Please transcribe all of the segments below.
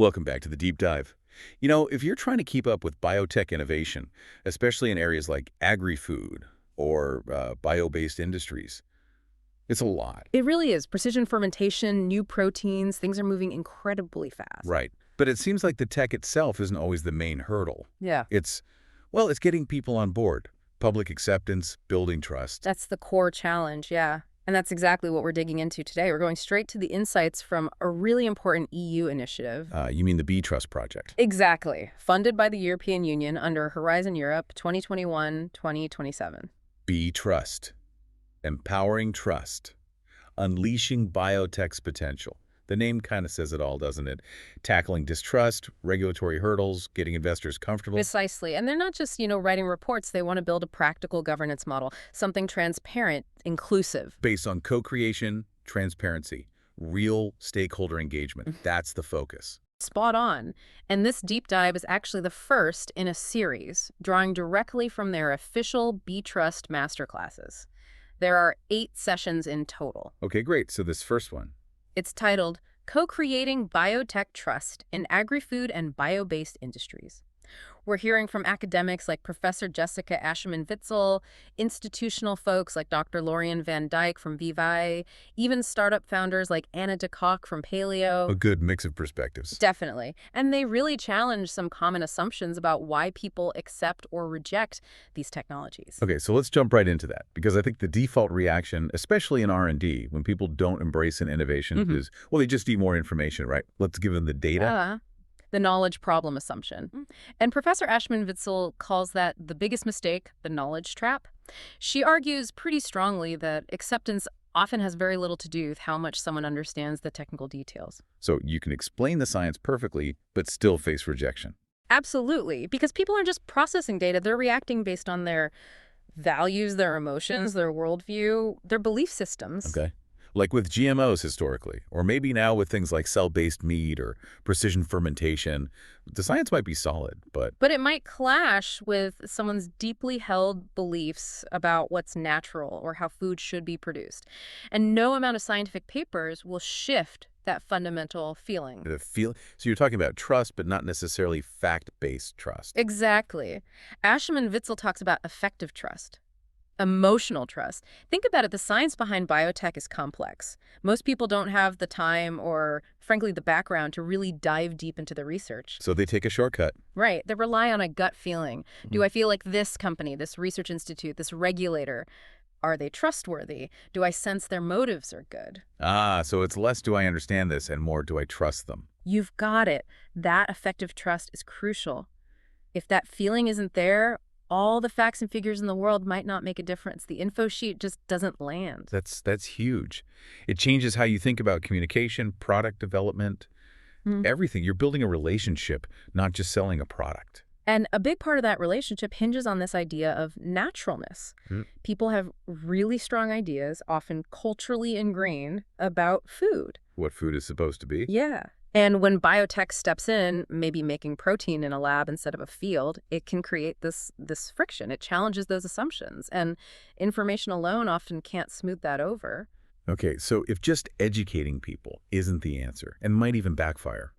Welcome back to the deep dive. You know, if you're trying to keep up with biotech innovation, especially in areas like agri-food or bio-based industries, it's a lot. It really is. Precision fermentation, new proteins, things are moving incredibly fast. Right. But it seems like the tech itself isn't always the main hurdle. Yeah. It's getting people on board. Public acceptance, building trust. That's the core challenge, yeah. And that's exactly what we're digging into today. We're going straight to the insights from a really important EU initiative. You mean the B-Trust project? Exactly. Funded by the European Union under Horizon Europe 2021-2027. B-Trust. Empowering trust. Unleashing biotech's potential. The name kind of says it all, doesn't it? Tackling distrust, regulatory hurdles, getting investors comfortable. Precisely. And they're not just, writing reports. They want to build a practical governance model, something transparent, inclusive. Based on co-creation, transparency, real stakeholder engagement. That's the focus. Spot on. And this deep dive is actually the first in a series, drawing directly from their official B-Trust Masterclasses. There are 8 sessions in total. Okay, great. So this first one. It's titled Co-Creating Biotech Trust in Agri-Food and Bio-based Industries. We're hearing from academics like Professor Jessica Aschemann-Witzel, institutional folks like Dr. Laurien van Dyck from VVI, even startup founders like Anna Dyck from Paleo. A good mix of perspectives. Definitely. And they really challenge some common assumptions about why people accept or reject these technologies. Okay, so let's jump right into that, because I think the default reaction, especially in R&D, when people don't embrace an innovation is, well, they just need more information, right? Let's give them the data. The knowledge problem assumption. And Professor Aschemann-Witzel calls that the biggest mistake, the knowledge trap. She argues pretty strongly that acceptance often has very little to do with how much someone understands the technical details. So you can explain the science perfectly, but still face rejection. Absolutely, because people aren't just processing data, they're reacting based on their values, their emotions, their worldview, their belief systems. Okay. Like with GMOs historically, or maybe now with things like cell-based meat or precision fermentation. The science might be solid, but it might clash with someone's deeply held beliefs about what's natural or how food should be produced. And no amount of scientific papers will shift that fundamental feeling. So you're talking about trust, but not necessarily fact-based trust. Exactly. Aschemann-Witzel talks about effective trust. Emotional trust. Think about it, the science behind biotech is complex. Most people don't have the time or, frankly, the background to really dive deep into the research. So they take a shortcut. Right. They rely on a gut feeling. Do I feel like this company, this research institute, this regulator, are they trustworthy? Do I sense their motives are good? So it's less do I understand this and more do I trust them? You've got it. That effective trust is crucial. If that feeling isn't there, all the facts and figures in the world might not make a difference. The info sheet just doesn't land. That's huge. It changes how you think about communication, product development, everything. You're building a relationship, not just selling a product. And a big part of that relationship hinges on this idea of naturalness. People have really strong ideas, often culturally ingrained, about food. What food is supposed to be. Yeah. And when biotech steps in, maybe making protein in a lab instead of a field, it can create this friction. It challenges those assumptions. And information alone often can't smooth that over. Okay, so if just educating people isn't the answer and might even backfire,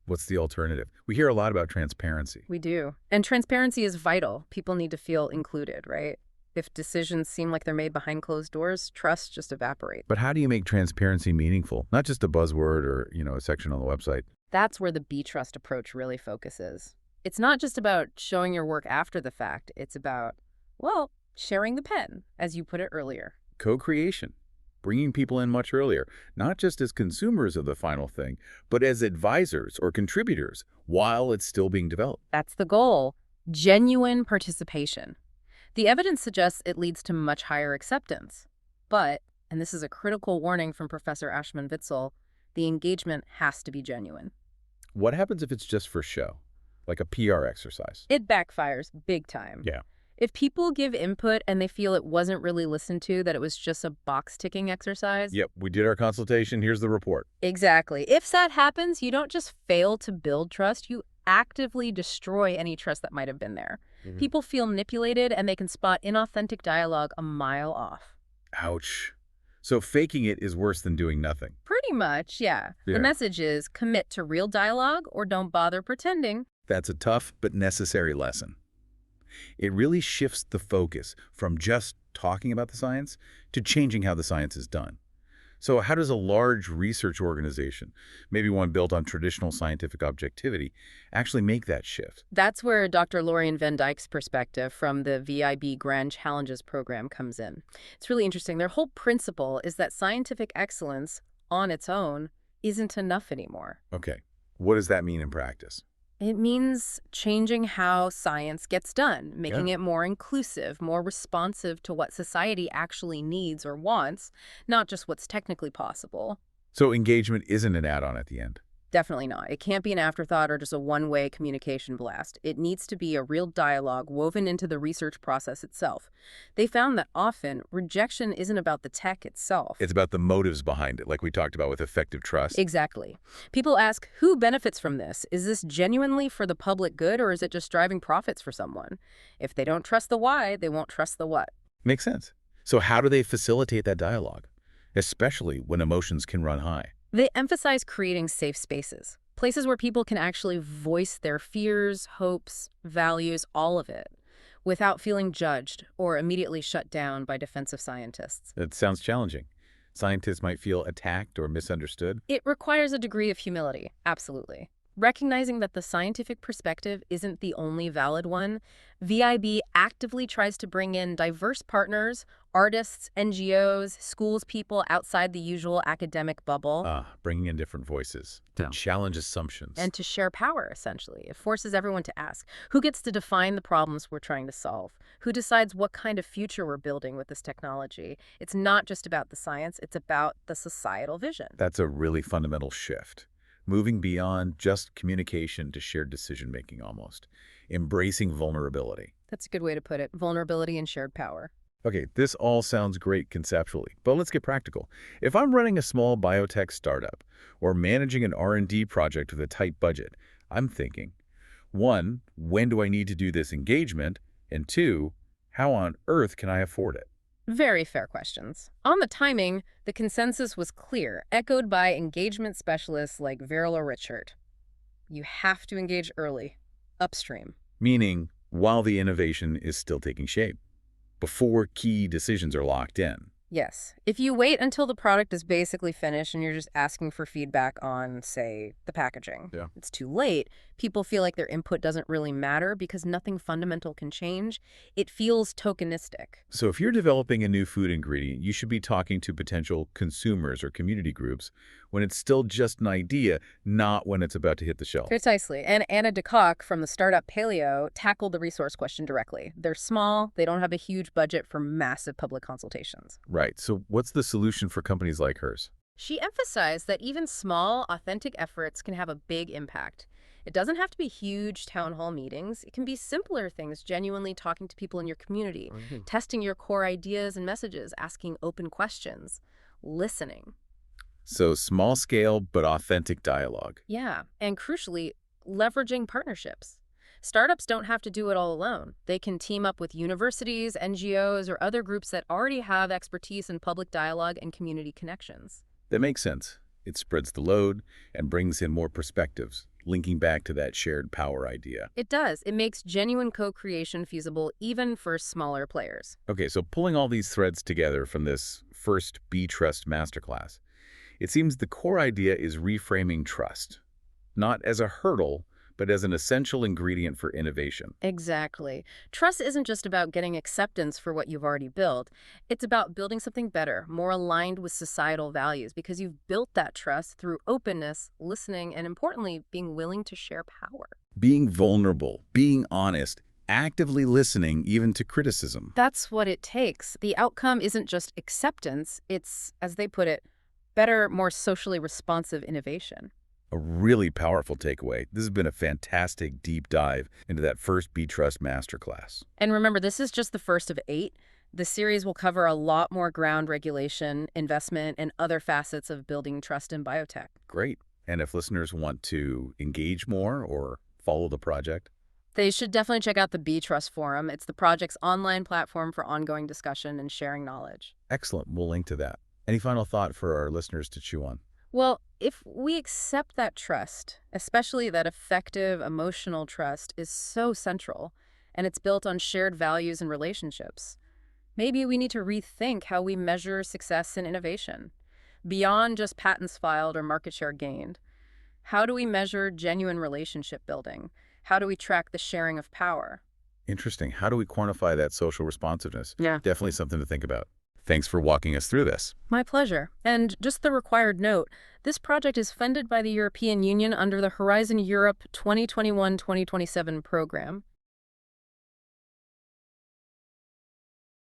what's the alternative? We hear a lot about transparency. We do. And transparency is vital. People need to feel included, right? If decisions seem like they're made behind closed doors, trust just evaporates. But how do you make transparency meaningful? Not just a buzzword or, a section on the website. That's where the B-Trust approach really focuses. It's not just about showing your work after the fact. It's about, sharing the pen, as you put it earlier. Co-creation. Bringing people in much earlier, not just as consumers of the final thing, but as advisors or contributors while it's still being developed. That's the goal. Genuine participation. The evidence suggests it leads to much higher acceptance. But, and this is a critical warning from Professor Aschemann-Witzel, the engagement has to be genuine. What happens if it's just for show, like a PR exercise? It backfires big time. Yeah. If people give input and they feel it wasn't really listened to, that it was just a box-ticking exercise. Yep, we did our consultation, here's the report. Exactly. If that happens, you don't just fail to build trust, you actively destroy any trust that might have been there. People feel manipulated and they can spot inauthentic dialogue a mile off. Ouch. So faking it is worse than doing nothing. Pretty much, yeah. The Yeah. message is commit to real dialogue or don't bother pretending. That's a tough but necessary lesson. It really shifts the focus from just talking about the science to changing how the science is done. So how does a large research organization, maybe one built on traditional scientific objectivity, actually make that shift? That's where Dr. Laurien Van Dyke's perspective from the VIB Grand Challenges program comes in. It's really interesting. Their whole principle is that scientific excellence on its own isn't enough anymore. Okay, what does that mean in practice? It means changing how science gets done, making it more inclusive, more responsive to what society actually needs or wants, not just what's technically possible. So engagement isn't an add-on at the end. Definitely not. It can't be an afterthought or just a one-way communication blast. It needs to be a real dialogue woven into the research process itself. They found that often rejection isn't about the tech itself. It's about the motives behind it, like we talked about with effective trust. Exactly. People ask, who benefits from this? Is this genuinely for the public good, or is it just driving profits for someone? If they don't trust the why, they won't trust the what. Makes sense. So how do they facilitate that dialogue, especially when emotions can run high? They emphasize creating safe spaces, places where people can actually voice their fears, hopes, values, all of it, without feeling judged or immediately shut down by defensive scientists. It sounds challenging. Scientists might feel attacked or misunderstood. It requires a degree of humility, absolutely. Recognizing that the scientific perspective isn't the only valid one, VIB actively tries to bring in diverse partners, artists, NGOs, schools people outside the usual academic bubble. Bringing in different voices to challenge assumptions. And to share power, essentially. It forces everyone to ask, who gets to define the problems we're trying to solve? Who decides what kind of future we're building with this technology? It's not just about the science, it's about the societal vision. That's a really fundamental shift. Moving beyond just communication to shared decision-making almost. Embracing vulnerability. That's a good way to put it. Vulnerability and shared power. Okay, this all sounds great conceptually, but let's get practical. If I'm running a small biotech startup or managing an R&D project with a tight budget, I'm thinking, 1, when do I need to do this engagement? And 2, how on earth can I afford it? Very fair questions. On the timing, the consensus was clear, echoed by engagement specialists like Veerle Rijckaert. You have to engage early, upstream. Meaning, while the innovation is still taking shape, before key decisions are locked in. Yes. If you wait until the product is basically finished and you're just asking for feedback on, say, the packaging, it's too late. People feel like their input doesn't really matter because nothing fundamental can change. It feels tokenistic. So if you're developing a new food ingredient, you should be talking to potential consumers or community groups when it's still just an idea, not when it's about to hit the shelf. Precisely. And Anna Dyck from the startup Paleo tackled the resource question directly. They're small. They don't have a huge budget for massive public consultations. Right. So what's the solution for companies like hers? She emphasized that even small, authentic efforts can have a big impact. It doesn't have to be huge town hall meetings. It can be simpler things, genuinely talking to people in your community, testing your core ideas and messages, asking open questions, listening. So small scale but authentic dialogue. Yeah, and crucially, leveraging partnerships. Startups don't have to do it all alone. They can team up with universities, NGOs, or other groups that already have expertise in public dialogue and community connections. That makes sense. It spreads the load and brings in more perspectives, linking back to that shared power idea. It does. It makes genuine co-creation feasible even for smaller players. Okay, so pulling all these threads together from this first B-Trust Masterclass, it seems the core idea is reframing trust, not as a hurdle, but as an essential ingredient for innovation. Exactly. Trust isn't just about getting acceptance for what you've already built. It's about building something better, more aligned with societal values, because you've built that trust through openness, listening, and importantly, being willing to share power. Being vulnerable, being honest, actively listening even to criticism. That's what it takes. The outcome isn't just acceptance. It's, as they put it, better, more socially responsive innovation. A really powerful takeaway. This has been a fantastic deep dive into that first B-Trust Masterclass. And remember, this is just the first of 8. The series will cover a lot more ground regulation, investment, and other facets of building trust in biotech. Great. And if listeners want to engage more or follow the project? They should definitely check out the B-Trust Forum. It's the project's online platform for ongoing discussion and sharing knowledge. Excellent. We'll link to that. Any final thought for our listeners to chew on? Well, if we accept that trust, especially that effective emotional trust, is so central, and it's built on shared values and relationships, maybe we need to rethink how we measure success and innovation. Beyond just patents filed or market share gained, how do we measure genuine relationship building? How do we track the sharing of power? Interesting. How do we quantify that social responsiveness? Yeah. Definitely something to think about. Thanks for walking us through this. My pleasure. And just the required note, this project is funded by the European Union under the Horizon Europe 2021-2027 program.